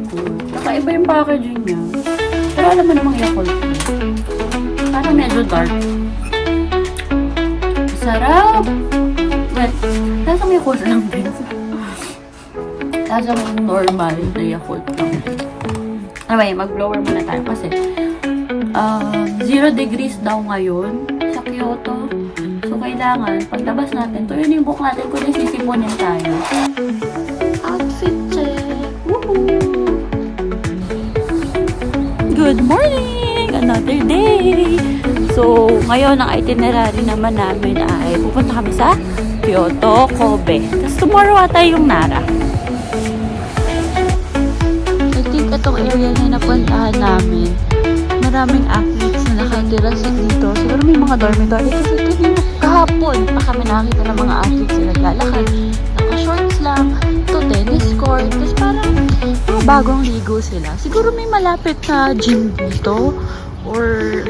food. Kakaiba yung packaging niya. Pero alam mo namang Yakult. Parang medyo dark. Sarap! But, lasang Yakult lang din. Lasang normal na Yakult lang din. Anyway, mag-blower muna tayo kasi 0 degrees daw ngayon sa Kyoto. So, kailangan, paglabas natin, tuyo yung book natin kung sisipunin tayo. Outfit check! Woohoo! Good morning! Another day! So, ngayon ang itinerary naman namin ay pupunta kami sa Kyoto, Kobe. Tapos tomorrow ata yung Nara. I think itong area na napuntahan namin, maraming athletes na nakatira sa dito. Siguro may mga dormitory kasi kanina kahapon pa kami nakita ng mga athletes na naglalakad. Naka-shorts lang, to tennis court. Tapos parang mga bagong ligo sila. Siguro may malapit na gym dito or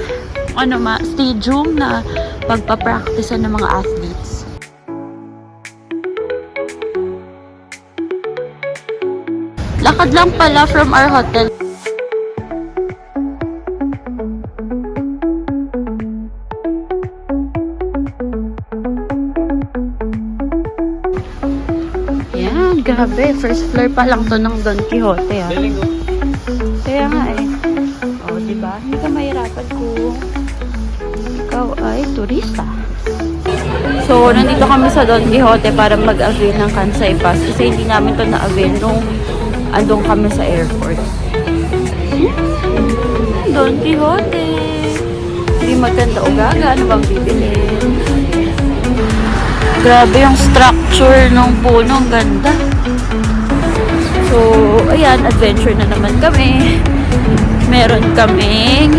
stadium na pagpa-practicean ng mga athletes. Lakad lang pala from our hotel. Yan, grabe. First floor pa lang to ng Don Quixote. Kaya nga eh. O, diba? Hindi ka mahirapan kung ikaw ay turista. So, nandito kami sa Don Quixote para mag-avail ng Kansai Pass kasi hindi namin to na-avail nung andong kami sa airport. Don Quixote! Hindi maganda o gaga. Ano bang bibilin? Grabe yung structure ng puno. Ang ganda. So, ayan. Adventure na naman kami. Meron kaming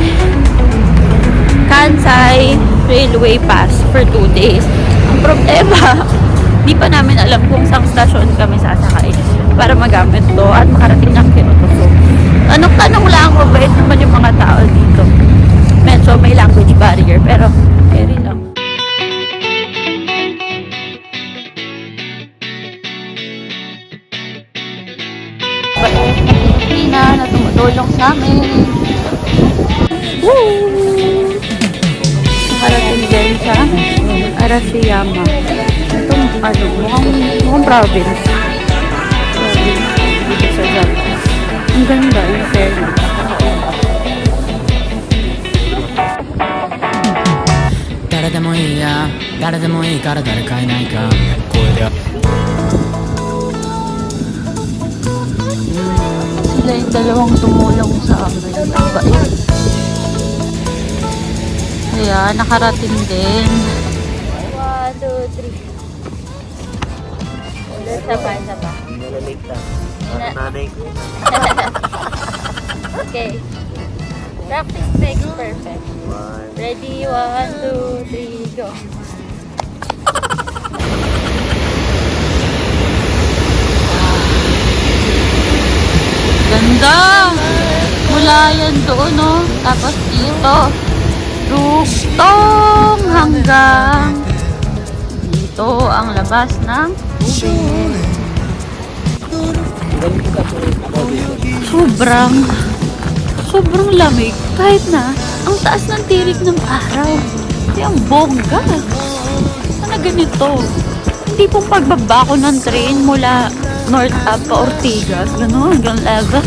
Kansai Railway Pass for 2 days. Ang problema, di pa namin alam kung saan stasyon kami sasakay para magamit to at makarating ng Kyoto. So, tanong lang ko, bait naman yung mga tao dito. Medyo may language barrier, pero carry lang. Bait na Pilipina na tumutulong sa amin. Woo! Nakarating din sa Arashiyama. Ito, mukhang province. Dito sa Japan. Ang ganda yung ferry. Sila yung dalawang tumulong sa amin. Ang bait. Kaya nakarating din. 1, 2, 3. Isa pa. Nanay ko. Okay. Practice makes perfect. Ready? 1, 2, 3, go. Ganda! Mula yan doon, no? Tapos dito. Rugtong hanggang dito ang labas ng tubig. Sobrang lamig. Kahit na, ang taas ng tirik ng araw. Kasi ang bongga. Sana ganito. Hindi pong pagbaba ko ng train mula North Ave pa Ortigas. Gano'n, hanggang Leva.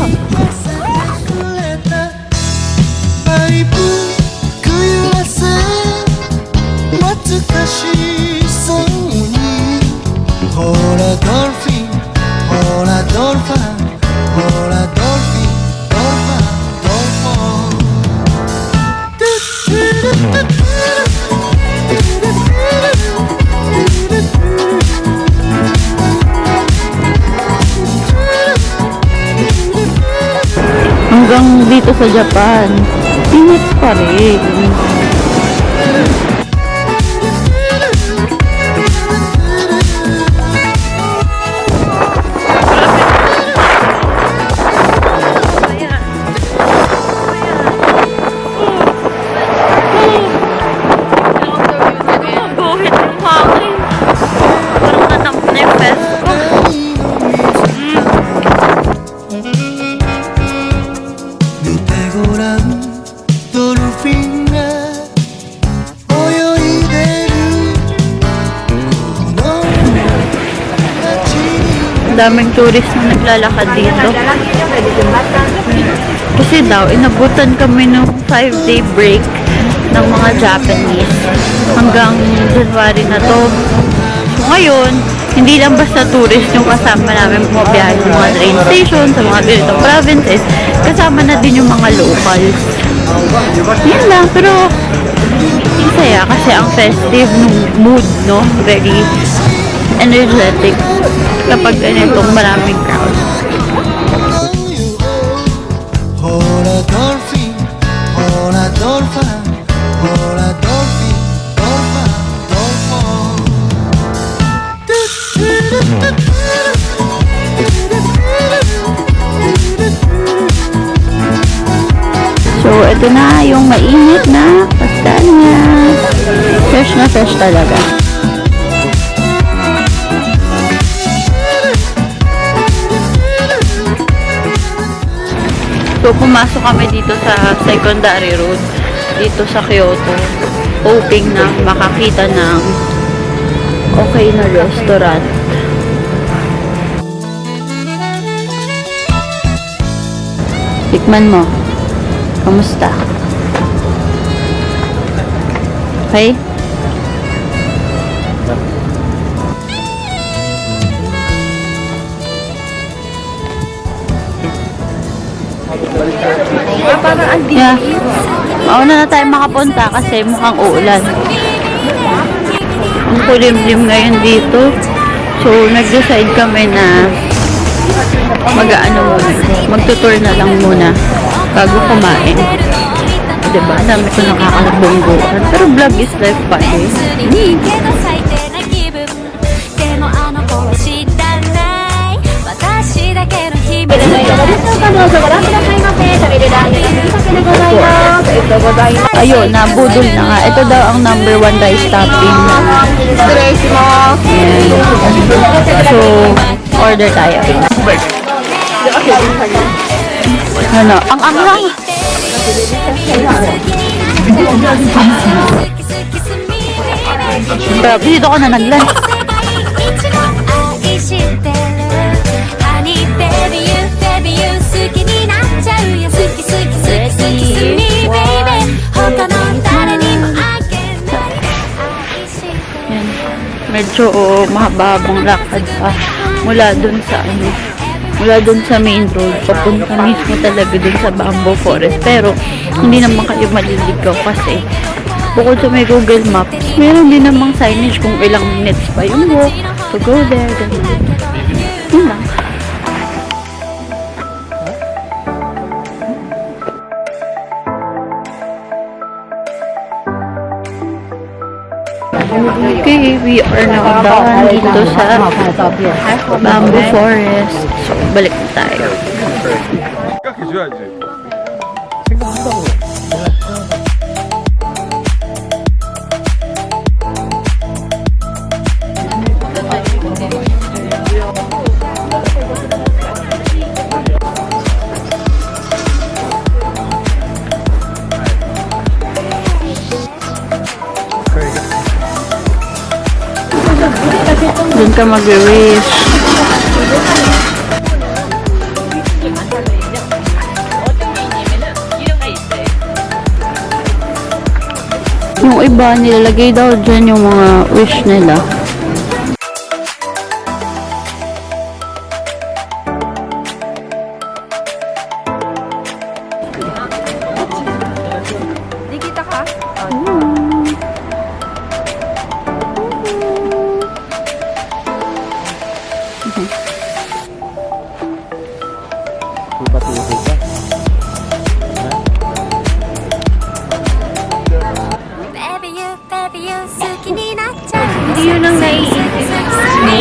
Hanggang dito sa Japan, init pa rin. Daming tourist na naglalakad dito. Kasi daw, inabutan kami ng 5-day break ng mga Japanese. Hanggang January na to. So ngayon, hindi lang basta tourist yung kasama namin pumabiyahe sa mga train station, sa mga ganitong provinces. Kasama na din yung mga locals. Yan lang, pero masaya kasi ang festive nung mood, no? Very energetic kapag ganitong maraming crowd. Hola dolphin, hola dolphin, hola dolphin, dolphin, So, ito na yung mainit na kastanya. Fresh na fresh talaga. So, pumasok kami dito sa secondary road, dito sa Kyoto, hoping na makakita ng okay na restaurant. Tikman mo. Kamusta? Okay? Yeah. Mauna na tayo makapunta kasi mukhang uulan. Ang kulimlim ngayon dito. So, nag-decide kami na magtutour na lang muna bago kumain. Diba? Dami ko nakakabungguan. Pero vlog is life pa eh. Ayun, nabudol na nga. Ito daw ang number 1 rice topping. Ayan. So, order tayo. Ano? Ang anghang! Grabe, dito ko na nag-lunch. Yan. Medyo mahababang lakad pa mula dun sa main road papunta mismo talaga dun sa bamboo forest, pero hindi naman kayo maliligaw kasi bukod sa may Google Maps, meron din namang signage kung ilang minutes pa yung walk to go there. Yun lang. Okay, we are now done dito sa bamboo forest. So, balik na tayo. 생각해줘야지. Doon ka mag-wish. Yung iba, nilalagay daw dyan yung mga wish nila. Hindi yun ang naiisip.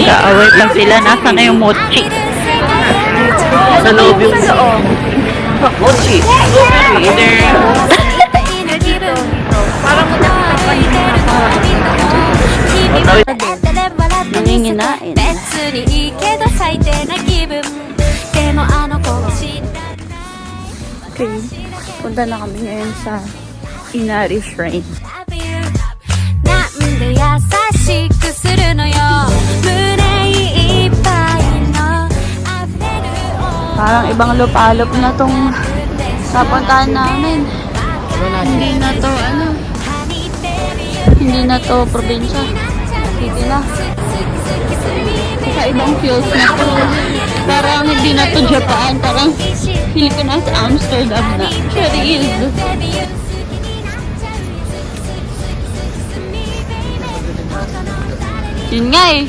Kaawit lang sila. Nasa na yung mochi? Sa loob yung mochi. Parang Nanginginain. Okay. Punta na kami ngayon sa Inari Shrine. なんで優しくするのよ胸いっぱいの Parang ibang lupalop na tong napuntahan namin. Hindi na to, hindi na to probinsya. City na. Sa ibang feels na to. Parang hindi na to Japan. Parang feel ko na sa Amsterdam na. Pero is. Yun nga eh.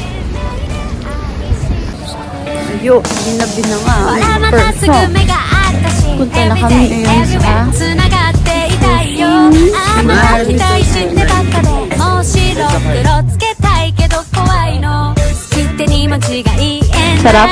Ayo, ginabi na nga. Perso. Punta na kami ngayon sa sarap.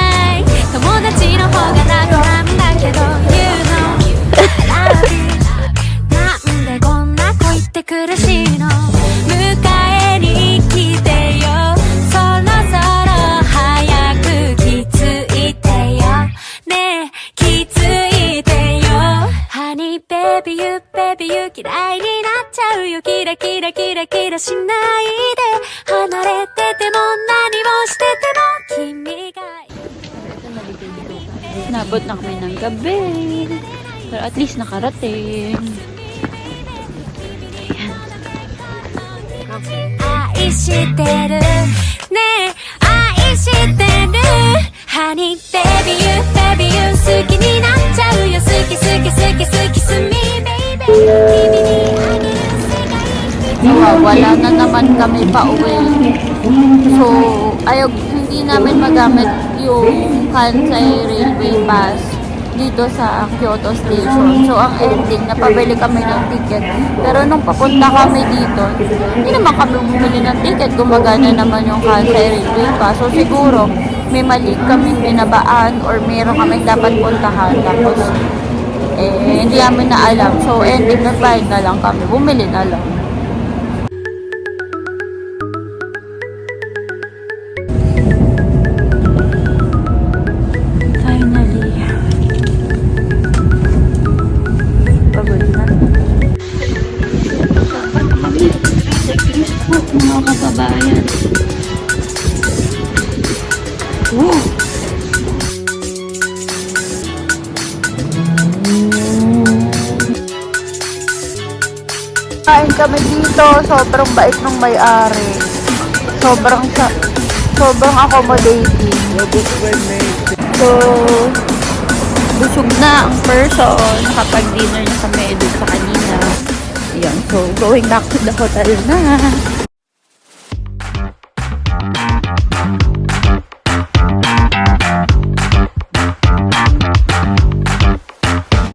Baby you 嫌いになっちゃうよキラキラキラキラしないで離れてても何をしてても君が Nabot na kami ng gabi. Pero at least nakarating. 愛してるねえ愛してる Honey baby you 好きになっちゃうよ好き好き好き好きすみ baby 君にあげる世界 Wala na naman kami pa uwi. So, hindi namin magamit yung Kansai Railway Pass dito sa Kyoto Station. So, ang ending, napabili kami ng ticket. Pero nung papunta kami dito, hindi naman kami bumili ng ticket. Gumagana naman yung Kansai Railway Pass. So, siguro, may mali kami binabaan or meron kami dapat puntahan. Tapos, hindi namin na alam. So, ending, nagbayad na lang kami. Bumili na lang. Finally. Pagod na. Secret po, mga kababayan. Wow! Kain kami dito, sobrang bait ng may-ari. Sobrang accommodating. So, busog na ang person. Nakapag-dinner na kami doon sa kanina. Ayan, so going back to the hotel na.